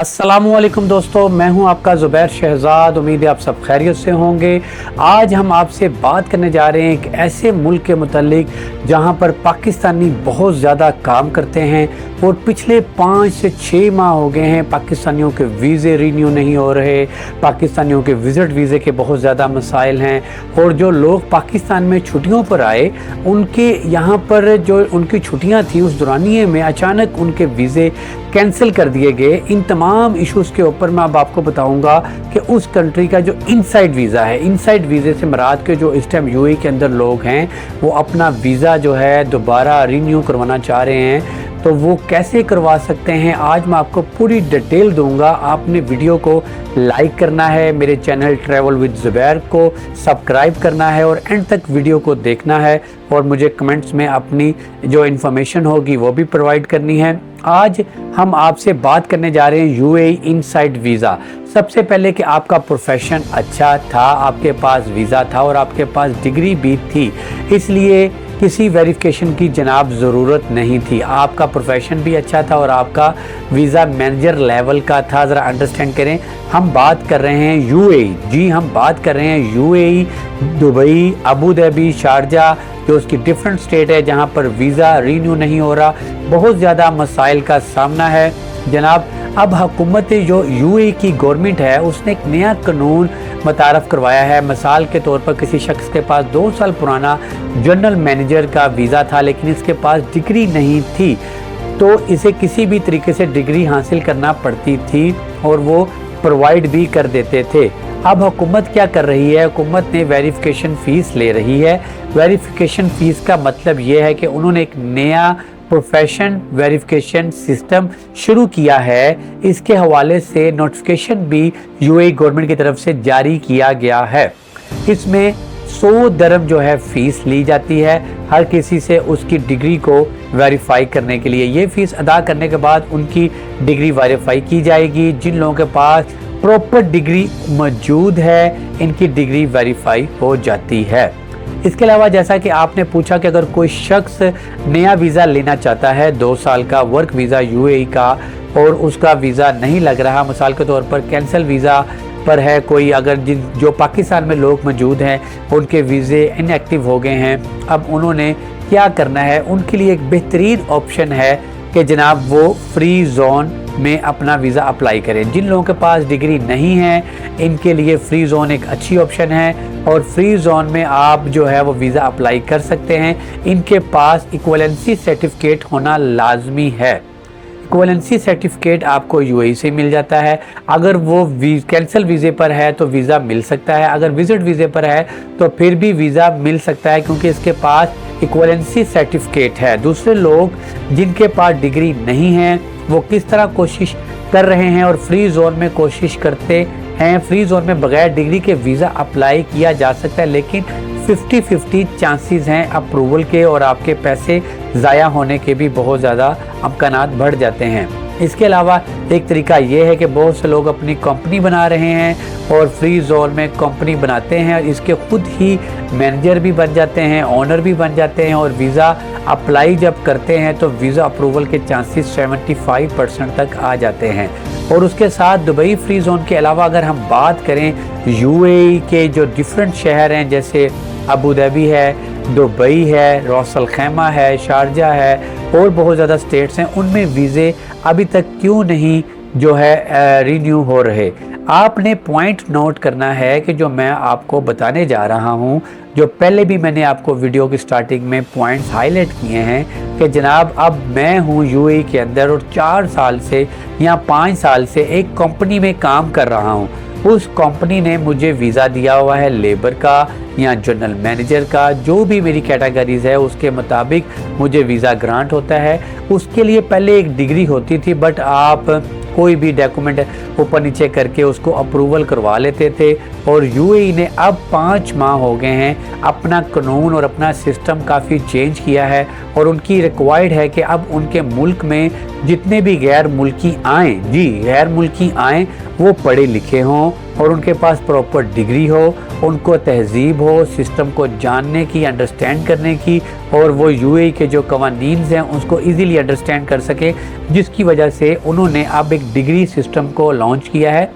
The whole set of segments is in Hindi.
अस्सलामुअलैकुम दोस्तों, मैं हूं आपका ज़ुबैर शहज़ाद। उम्मीद है आप सब खैरियत से होंगे। आज हम आपसे बात करने जा रहे हैं एक ऐसे मुल्क के मुतालिक जहां पर पाकिस्तानी बहुत ज़्यादा काम करते हैं और पिछले 5 से 6 माह हो गए हैं पाकिस्तानियों के वीज़े रीन्यू नहीं हो रहे। पाकिस्तानियों के विज़िट वीज़े के बहुत ज़्यादा मसाइल हैं और जो लोग पाकिस्तान में छुट्टियों पर आए उनके यहाँ पर जो उनकी छुट्टियाँ थी उस दौरानिए में अचानक उनके वीज़े कैंसिल कर दिए गए। इन तमाम इश्यूज़ के ऊपर मैं अब आपको बताऊंगा कि उस कंट्री का जो इनसाइड वीज़ा है, इनसाइड वीज़े से मुराद के जो इस टाइम यूएई के अंदर लोग हैं वो अपना वीज़ा जो है दोबारा रीन्यू करवाना चाह रहे हैं तो वो कैसे करवा सकते हैं, आज मैं आपको पूरी डिटेल दूंगा। आपने वीडियो को लाइक करना है, मेरे चैनल ट्रैवल विद ज़ुबैर को सब्सक्राइब करना है और एंड तक वीडियो को देखना है और मुझे कमेंट्स में अपनी जो इन्फॉर्मेशन होगी वो भी प्रोवाइड करनी है। आज हम आपसे बात करने जा रहे हैं यूएई इनसाइड वीज़ा। सबसे पहले कि आपका प्रोफेशन अच्छा था, आपके पास वीज़ा था और आपके पास डिग्री भी थी, इसलिए किसी वेरिफिकेशन की जनाब ज़रूरत नहीं थी। आपका प्रोफेशन भी अच्छा था और आपका वीज़ा मैनेजर लेवल का था। ज़रा अंडरस्टैंड करें, हम बात कर रहे हैं यूएई, जी हम बात कर रहे हैं UAE, Dubai, Abu Dhabi, Sharjah, जो उसकी डिफरेंट स्टेट है जहां पर वीज़ा रीन्यू नहीं हो रहा। बहुत ज़्यादा मसाइल का सामना है जनाब। अब हुकूमत जो यूएई की गवर्नमेंट है उसने एक नया कानून मुतारफ़ करवाया है। मिसाल के तौर पर किसी शख्स के पास 2 साल पुराना जनरल मैनेजर का वीज़ा था लेकिन इसके पास डिग्री नहीं थी तो इसे किसी भी तरीके से डिग्री हासिल करना पड़ती थी और वो प्रोवाइड भी कर देते थे। अब हुकूमत क्या कर रही है, हुकूमत ने वेरिफिकेशन फ़ीस ले रही है। वेरिफिकेशन फ़ीस का मतलब ये है कि उन्होंने एक नया प्रोफेशन वेरिफिकेशन सिस्टम शुरू किया है। इसके हवाले से नोटिफिकेशन भी यूएई गवर्नमेंट की तरफ से जारी किया गया है। इसमें 100 दरम जो है फ़ीस ली जाती है हर किसी से उसकी डिग्री को वेरीफाई करने के लिए। ये फ़ीस अदा करने के बाद उनकी डिग्री वेरीफाई की जाएगी। जिन लोगों के पास प्रॉपर डिग्री मौजूद है इनकी डिग्री वेरीफाई हो जाती है। इसके अलावा जैसा कि आपने पूछा कि अगर कोई शख्स नया वीज़ा लेना चाहता है 2 साल का वर्क वीज़ा यूएई का और उसका वीज़ा नहीं लग रहा, मिसाल के तौर पर कैंसल वीज़ा पर है कोई, अगर जो पाकिस्तान में लोग मौजूद हैं उनके वीज़े इनएक्टिव हो गए हैं, अब उन्होंने क्या करना है, उनके लिए एक बेहतरीन ऑप्शन है कि जनाब वो फ्री जोन में अपना वीज़ा अप्लाई करें। जिन लोगों के पास डिग्री नहीं है इनके लिए फ्री जोन एक अच्छी ऑप्शन है और फ्री जोन में आप जो है वो वीज़ा अप्लाई कर सकते हैं। इनके पास इक्विवेलेंसी सर्टिफिकेट होना लाजमी है। इक्विवेलेंसी सर्टिफिकेट आपको यूएई से मिल जाता है। अगर वो कैंसल वीज़े पर है तो वीज़ा मिल सकता है, अगर विजिट वीज़े पर है तो फिर भी वीज़ा मिल सकता है क्योंकि इसके पास इक्विवेलेंसी सर्टिफिकेट है। दूसरे लोग जिनके पास डिग्री नहीं है वो किस तरह कोशिश कर रहे हैं और फ्री जोन में कोशिश करते हैं। फ्री जोन में बगैर डिग्री के वीज़ा अप्लाई किया जा सकता है लेकिन 50-50 चांसेस हैं अप्रूवल के और आपके पैसे ज़ाया होने के भी बहुत ज़्यादा अमकानात बढ़ जाते हैं। इसके अलावा एक तरीका ये है कि बहुत से लोग अपनी कंपनी बना रहे हैं और फ्री जोन में कंपनी बनाते हैं और इसके खुद ही मैनेजर भी बन जाते हैं, ओनर भी बन जाते हैं और वीज़ा अप्लाई जब करते हैं तो वीज़ा अप्रूवल के चांसेस 75% तक आ जाते हैं। और उसके साथ दुबई फ्री जोन के अलावा अगर हम बात करें यूएई के जो डिफरेंट शहर हैं जैसे अबू धाबी है, दुबई है, रास अल खैमा है, शारजा है और बहुत ज़्यादा स्टेट्स हैं, उनमें वीज़े अभी तक क्यों नहीं जो है रीन्यू हो रहे। आपने पॉइंट नोट करना है कि जो मैं आपको बताने जा रहा हूं, जो पहले भी मैंने आपको वीडियो की स्टार्टिंग में पॉइंट्स हाईलाइट किए हैं कि जनाब अब मैं हूं यूएई के अंदर और 4 साल से या 5 साल से एक कंपनी में काम कर रहा हूं। उस कंपनी ने मुझे वीज़ा दिया हुआ है लेबर का या जनरल मैनेजर का, जो भी मेरी कैटेगरीज है उसके मुताबिक मुझे वीज़ा ग्रांट होता है। उसके लिए पहले एक डिग्री होती थी बट आप कोई भी डॉक्यूमेंट ऊपर नीचे करके उसको अप्रूवल करवा लेते थे और यूएई ने अब 5 माह हो गए हैं अपना कानून और अपना सिस्टम काफ़ी चेंज किया है और उनकी रिक्वायर्ड है कि अब उनके मुल्क में जितने भी गैर मुल्की आएँ, जी गैर मुल्की आएँ, वो पढ़े लिखे हों और उनके पास प्रॉपर डिग्री हो, उनको तहजीब हो, सिस्टम को जानने की, अंडरस्टैंड करने की, और वो यूएई के जो कवानीन हैं उसको इजीली अंडरस्टैंड कर सके, जिसकी वजह से उन्होंने अब एक डिग्री सिस्टम को लॉन्च किया है।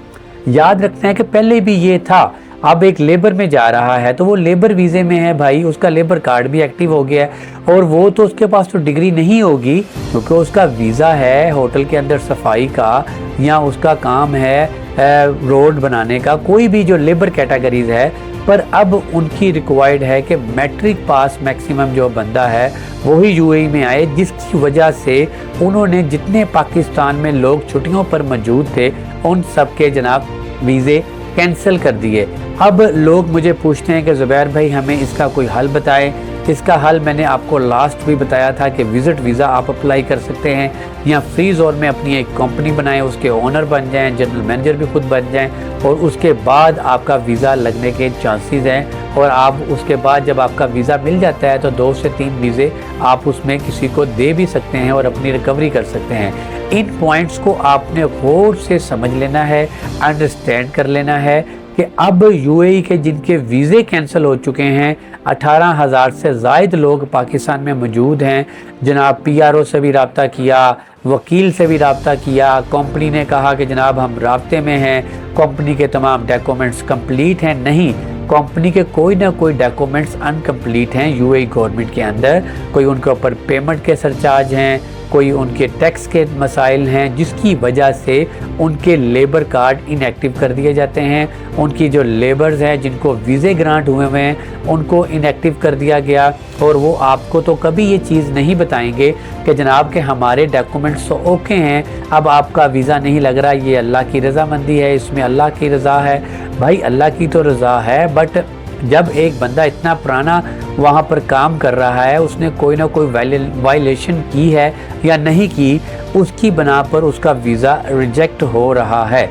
याद रखना है कि पहले भी ये था, अब एक लेबर में जा रहा है तो वो लेबर वीज़े में है भाई, उसका लेबर कार्ड भी एक्टिव हो गया है, और वो तो उसके पास तो डिग्री नहीं होगी क्योंकि उसका वीज़ा है होटल के अंदर सफाई का, या उसका काम है रोड बनाने का, कोई भी जो लेबर कैटेगरीज है। पर अब उनकी रिक्वायर्ड है कि मैट्रिक पास मैक्सिमम जो बंदा है वही यूएई में आए, जिसकी वजह से उन्होंने जितने पाकिस्तान में लोग छुट्टियों पर मौजूद थे उन सब के जनाब वीज़े कैंसिल कर दिए। अब लोग मुझे पूछते हैं कि ज़ुबैर भाई हमें इसका कोई हल बताएं। इसका हल मैंने आपको लास्ट भी बताया था कि विज़िट वीज़ा आप अप्लाई कर सकते हैं, या फ्री जोन में अपनी एक कंपनी बनाएं, उसके ओनर बन जाएं, जनरल मैनेजर भी खुद बन जाएं, और उसके बाद आपका वीज़ा लगने के चांसेस हैं। और आप उसके बाद जब आपका वीज़ा मिल जाता है तो 2 से 3 वीज़े आप उसमें किसी को दे भी सकते हैं और अपनी रिकवरी कर सकते हैं। इन पॉइंट्स को आपने गौर से समझ लेना है, अंडरस्टैंड कर लेना है कि अब यूएई के जिनके वीज़े कैंसिल हो चुके हैं, 18,000 से ज़ायद लोग पाकिस्तान में मौजूद हैं। जनाब पीआरओ से भी रब्ता किया, वकील से भी रब्ता किया, कंपनी ने कहा कि जनाब हम राब्ते में हैं, कंपनी के तमाम डॉक्यूमेंट्स कंप्लीट हैं। नहीं, कंपनी के कोई ना कोई डॉक्यूमेंट्स अनकम्प्लीट हैं यूएई गवर्नमेंट के अंदर। कोई उनके ऊपर पेमेंट के सरचार्ज हैं, कोई उनके टैक्स के मसाइल हैं, जिसकी वजह से उनके लेबर कार्ड इनएक्टिव कर दिए जाते हैं। उनकी जो लेबर्स हैं जिनको वीज़े ग्रांट हुए हुए हैं उनको इनएक्टिव कर दिया गया, और वो आपको तो कभी ये चीज़ नहीं बताएंगे कि जनाब के हमारे डॉक्यूमेंट्स तो ओके हैं, अब आपका वीज़ा नहीं लग रहा, ये अल्लाह की रज़ामंदी है, इसमें अल्लाह की रज़ा है। भाई अल्लाह की तो रज़ा है, बट जब एक बंदा इतना पुराना वहाँ पर काम कर रहा है, उसने कोई ना कोई वायलेशन की है या नहीं की, उसकी बना पर उसका वीज़ा रिजेक्ट हो रहा है।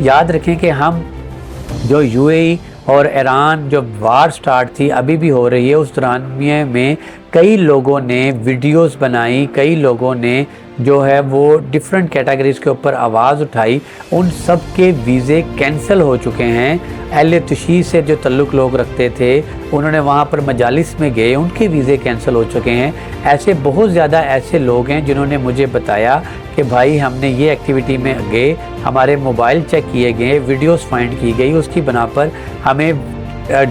याद रखें कि हम जो यूएई और ईरान जो वार स्टार्ट थी, अभी भी हो रही है, उस दौरान में कई लोगों ने वीडियोस बनाई, कई लोगों ने जो है वो डिफरेंट कैटेगरीज के ऊपर आवाज़ उठाई, उन सब के वीज़े कैंसिल हो चुके हैं। अहले तशीह से जो तल्लुक़ लोग रखते थे उन्होंने वहाँ पर मजालिस में गए, उनके वीज़े कैंसिल हो चुके हैं। ऐसे बहुत ज़्यादा ऐसे लोग हैं जिन्होंने मुझे बताया कि भाई हमने ये एक्टिविटी में गए, हमारे मोबाइल चेक किए गए, वीडियोस फाइंड की गई, उसकी बना पर हमें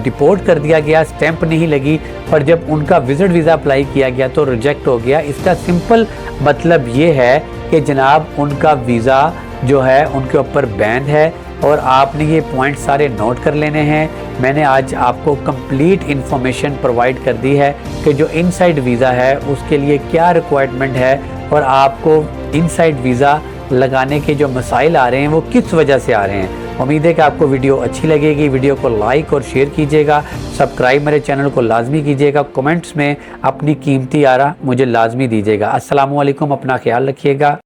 डिपोर्ट कर दिया गया, स्टैंप नहीं लगी, पर जब उनका विजिट वीज़ा अप्लाई किया गया तो रिजेक्ट हो गया। इसका सिंपल मतलब ये है कि जनाब उनका वीज़ा जो है उनके ऊपर बैन है, और आपने ये पॉइंट सारे नोट कर लेने हैं। मैंने आज आपको कंप्लीट इन्फॉर्मेशन प्रोवाइड कर दी है कि जो इनसाइड वीज़ा है उसके लिए क्या रिक्वायरमेंट है, और आपको इनसाइड वीज़ा लगाने के जो मसाइल आ रहे हैं वो किस वजह से आ रहे हैं। उम्मीद है कि आपको वीडियो अच्छी लगेगी। वीडियो को लाइक और शेयर कीजिएगा, सब्सक्राइब मेरे चैनल को लाजमी कीजिएगा, कमेंट्स में अपनी कीमती आरा मुझे लाजमी दीजिएगा। अस्सलामु अलैकुम, अपना ख्याल रखिएगा।